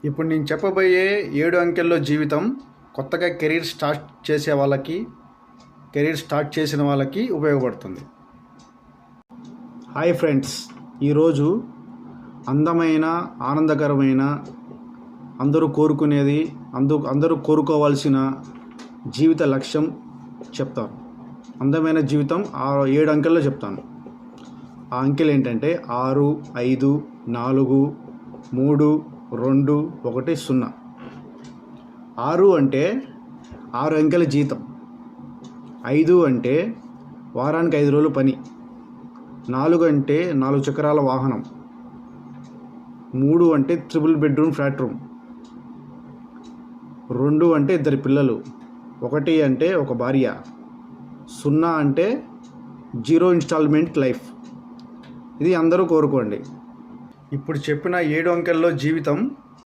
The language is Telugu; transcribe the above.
ఇప్పుడు నేను చెప్పబోయే 7 అంకెల్లో జీవితం కొత్తగా కెరీర్ స్టార్ట్ చేసిన వాళ్ళకి ఉపయోగపడుతుంది. హాయ్ ఫ్రెండ్స్, ఈరోజు అందమైన ఆనందకరమైన అందరూ కోరుకునేది అందరూ కోరుకోవాల్సిన జీవిత లక్ష్యం చెప్తాను. అందమైన జీవితం 7 అంకెల్లో చెప్తాను. ఆ అంకెలు ఏంటంటే 6, 5, 4, 3, 2, 1, 0. 6 అంటే 6 అంకెల జీతం. 5 అంటే వారానికి 5 రోజులు పని. 4 అంటే 4 చక్రాల వాహనం. 3 అంటే ట్రిపుల్ బెడ్రూమ్ ఫ్లాట్ రూమ్. 2 అంటే 2 పిల్లలు. 1 అంటే ఒక భార్య. 0 అంటే 0 ఇన్స్టాల్మెంట్ లైఫ్. ఇది అందరూ కోరుకోండి. ఇప్పుడు చెప్పిన 7 అంకెల్లో జీవితం